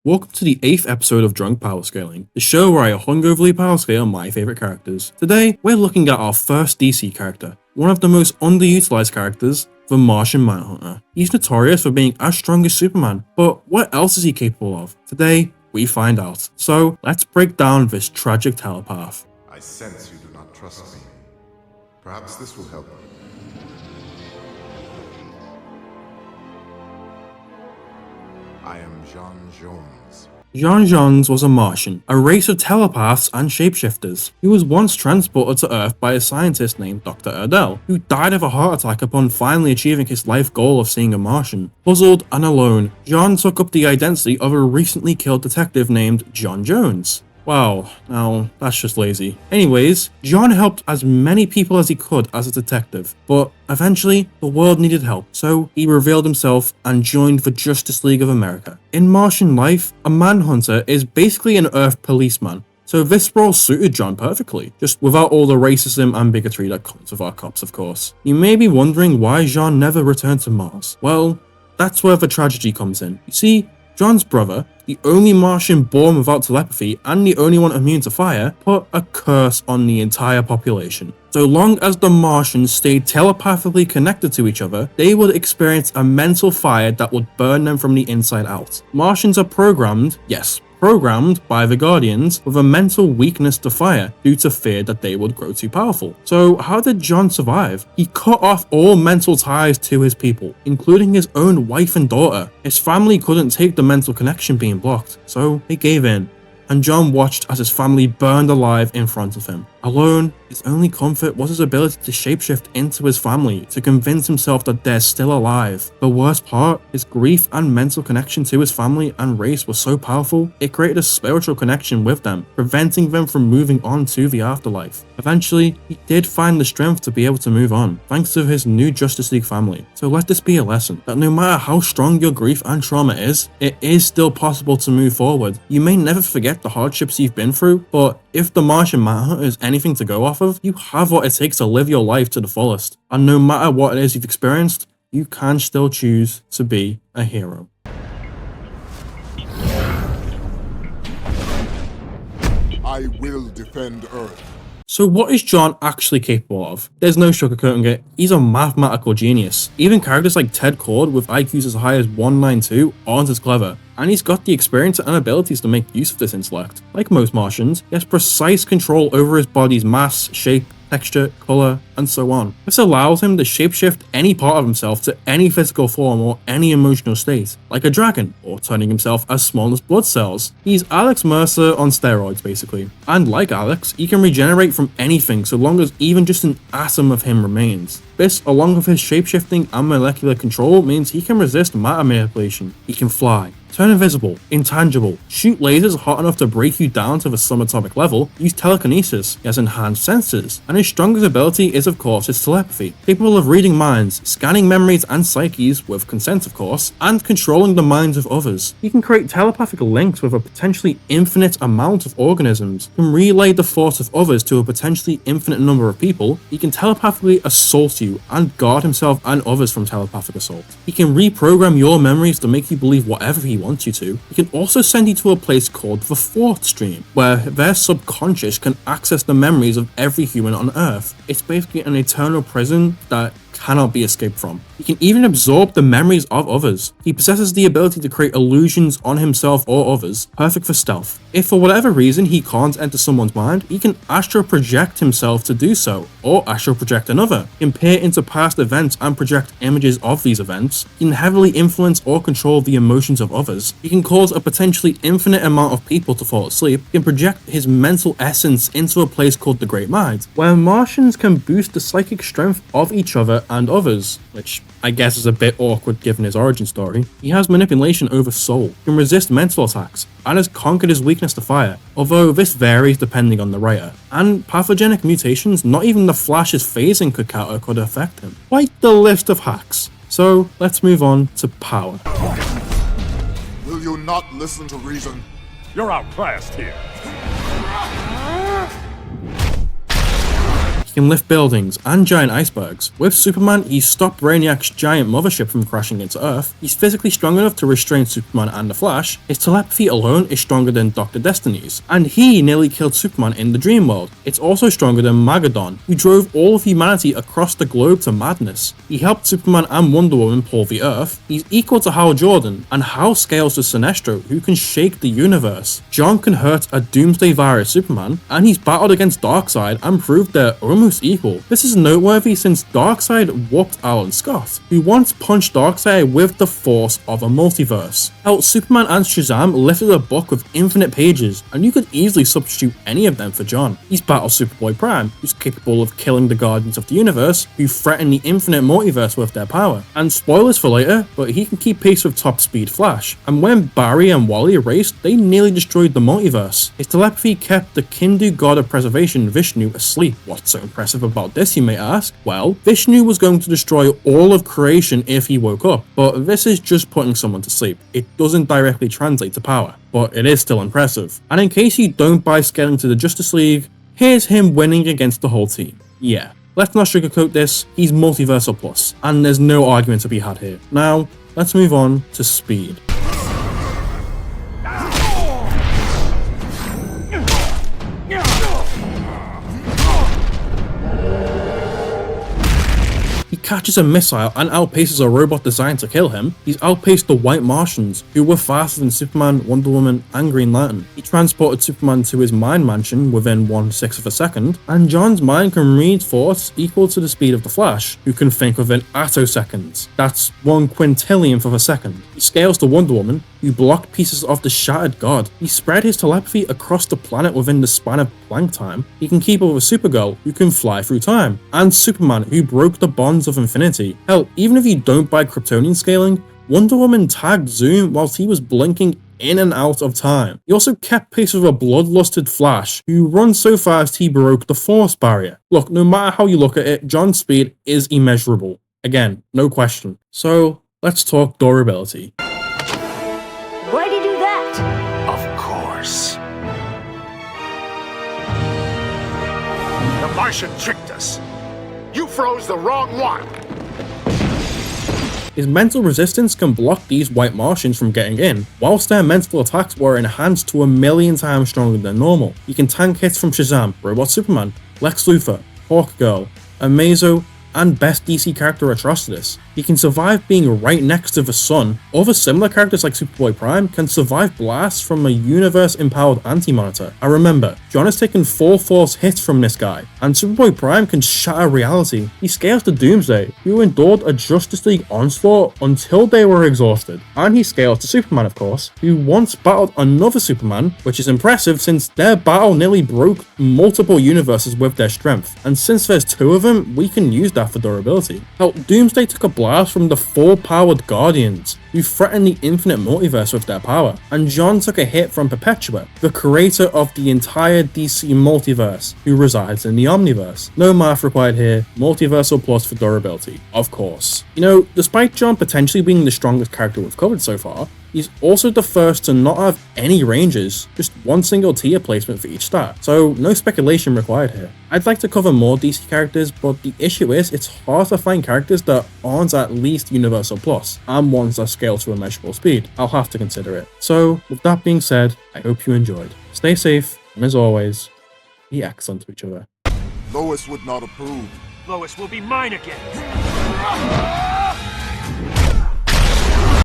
Welcome to the 8th episode of Drunk Powerscaling, the show where I hungoverly powerscale my favourite characters. Today, we're looking at our first DC character, one of the most underutilized characters, the Martian Manhunter. He's notorious for being as strong as Superman, but what else is he capable of? Today, we find out. So, let's break down this tragic telepath. I sense you do not trust me. Perhaps this will help. I am Jean Jones. Jean Jones was a Martian, a race of telepaths and shapeshifters. He was once transported to Earth by a scientist named Dr. Erdell, who died of a heart attack upon finally achieving his life goal of seeing a Martian. Puzzled and alone, Jean took up the identity of a recently killed detective named John Jones. Wow, now that's just lazy. Anyways, John helped as many people as he could as a detective, but eventually the world needed help, so he revealed himself and joined the Justice League of America. In Martian life, a Manhunter is basically an Earth policeman, so this role suited John perfectly, just without all the racism and bigotry that comes with our cops, of course. You may be wondering why Jean never returned to Mars. Well, that's where the tragedy comes in. You see, John's brother, the only Martian born without telepathy and the only one immune to fire, put a curse on the entire population. So long as the Martians stayed telepathically connected to each other, they would experience a mental fire that would burn them from the inside out. Martians are programmed, yes, programmed by the Guardians with a mental weakness to fire due to fear that they would grow too powerful. So how did John survive? He cut off all mental ties to his people, including his own wife and daughter. His family couldn't take the mental connection being blocked, so they gave in, and John watched as his family burned alive in front of him. Alone, his only comfort was his ability to shapeshift into his family to convince himself that they're still alive. The worst part, his grief and mental connection to his family and race was so powerful, it created a spiritual connection with them, preventing them from moving on to the afterlife. Eventually, he did find the strength to be able to move on, thanks to his new Justice League family. So let this be a lesson, that no matter how strong your grief and trauma is, it is still possible to move forward. You may never forget the hardships you've been through, but if the Martian Manhunter is anything to go off of, you have what it takes to live your life to the fullest. And no matter what it is you've experienced, you can still choose to be a hero. I will defend Earth. So what is John actually capable of? There's no sugarcoating it, he's a mathematical genius. Even characters like Ted Cord with IQs as high as 192 aren't as clever, and he's got the experience and abilities to make use of this intellect. Like most Martians, he has precise control over his body's mass, shape, texture, color, and so on. This allows him to shapeshift any part of himself to any physical form or any emotional state, like a dragon, or turning himself as small as blood cells. He's Alex Mercer on steroids, basically. And like Alex, he can regenerate from anything so long as even just an atom of him remains. This, along with his shapeshifting and molecular control, means he can resist matter manipulation. He can fly, turn invisible, intangible, shoot lasers hot enough to break you down to the subatomic level, use telekinesis, he has enhanced senses, and his strongest ability is of course his telepathy, capable of reading minds, scanning memories and psyches, with consent of course, and controlling the minds of others. He can create telepathic links with a potentially infinite amount of organisms, can relay the thoughts of others to a potentially infinite number of people, he can telepathically assault you and guard himself and others from telepathic assault. He can reprogram your memories to make you believe whatever he wants you to. He can also send you to a place called the Fourth Stream, where their subconscious can access the memories of every human on Earth. It's basically an eternal prison that cannot be escaped from. He can even absorb the memories of others. He possesses the ability to create illusions on himself or others, perfect for stealth. If for whatever reason he can't enter someone's mind, he can astral project himself to do so, or astral project another. He can peer into past events and project images of these events. He can heavily influence or control the emotions of others. He can cause a potentially infinite amount of people to fall asleep. He can project his mental essence into a place called the Great Mind, where Martians can boost the psychic strength of each other and others, which I guess is a bit awkward given his origin story. He has manipulation over soul, can resist mental attacks, and has conquered his weakness to fire, although this varies depending on the writer. And pathogenic mutations not even the Flash's phasing could affect him. Quite the list of hacks. So let's move on to power. Will you not listen to reason? You're outclassed here. He can lift buildings and giant icebergs. With Superman, he stopped Brainiac's giant mothership from crashing into Earth. He's physically strong enough to restrain Superman and the Flash. His telepathy alone is stronger than Dr. Destiny's. And he nearly killed Superman in the dream world. It's also stronger than Magadon, who drove all of humanity across the globe to madness. He helped Superman and Wonder Woman pull the Earth. He's equal to Hal Jordan, and Hal scales to Sinestro, who can shake the universe. John can hurt a Doomsday virus Superman, and he's battled against Darkseid and proved they're almost equal. This is noteworthy since Darkseid whooped Alan Scott, who once punched Darkseid with the force of a multiverse. Hell, Superman and Shazam lifted a book with infinite pages, and you could easily substitute any of them for John. He's battled Superboy Prime, who's capable of killing the Guardians of the Universe, who threaten the infinite multiverse with their power. And spoilers for later, but he can keep pace with top speed Flash. And when Barry and Wally raced, they nearly destroyed the multiverse. His telepathy kept the Hindu god of preservation Vishnu asleep. What's so impressive about this, you may ask? Well, Vishnu was going to destroy all of creation if he woke up, but this is just putting someone to sleep. It doesn't directly translate to power, but it is still impressive. And in case you don't buy scaling to the Justice League, here's him winning against the whole team. Yeah, let's not sugarcoat this, he's multiversal plus, and there's no argument to be had here. Now, let's move on to speed. He catches a missile and outpaces a robot designed to kill him. He's outpaced the White Martians, who were faster than Superman, Wonder Woman, and Green Lantern. He transported Superman to his mind mansion within 1/6 of a second, and John's mind can read thoughts equal to the speed of the Flash, who can think within attoseconds. That's 1/quintillionth of a second. He scales to Wonder Woman, who blocked pieces of the Shattered God. He spread his telepathy across the planet within the span of Planck time. He can keep up with Supergirl, who can fly through time, and Superman, who broke the bonds of infinity. Hell, even if you don't buy Kryptonian scaling, Wonder Woman tagged Zoom whilst he was blinking in and out of time. He also kept pace with a bloodlusted Flash, who runs so fast he broke the force barrier. Look, no matter how you look at it, John's speed is immeasurable. Again, no question. So, let's talk durability. Why'd he do that? Of course. The Martian tricked us. You froze the wrong one. His mental resistance can block these White Martians from getting in, whilst their mental attacks were enhanced to 1,000,000 times stronger than normal. He can tank hits from Shazam, Robot Superman, Lex Luthor, Hawkgirl, Amazo, and best DC character Atrocitus. He can survive being right next to the sun. Other similar characters like Superboy Prime can survive blasts from a universe-empowered Anti-Monitor. And remember, John has taken 4 force hits from this guy, and Superboy Prime can shatter reality. He scales to Doomsday, who endured a Justice League onslaught until they were exhausted. And he scales to Superman, of course, who once battled another Superman, which is impressive since their battle nearly broke multiple universes with their strength. And since there's 2 of them, we can use that for durability. Hell, Doomsday took a blast from the 4-powered Guardians, who threatened the infinite multiverse with their power, and John took a hit from Perpetua, the creator of the entire DC multiverse, who resides in the Omniverse. No math required here, multiversal plus for durability, of course. You know, despite John potentially being the strongest character we've covered so far, he's also the first to not have any ranges, just one single tier placement for each stat, so no speculation required here. I'd like to cover more DC characters, but the issue is it's hard to find characters that aren't at least Universal Plus, and ones that scale to a measurable speed. I'll have to consider it. So, with that being said, I hope you enjoyed. Stay safe, and as always, be excellent to each other. Lois would not approve. Lois will be mine again.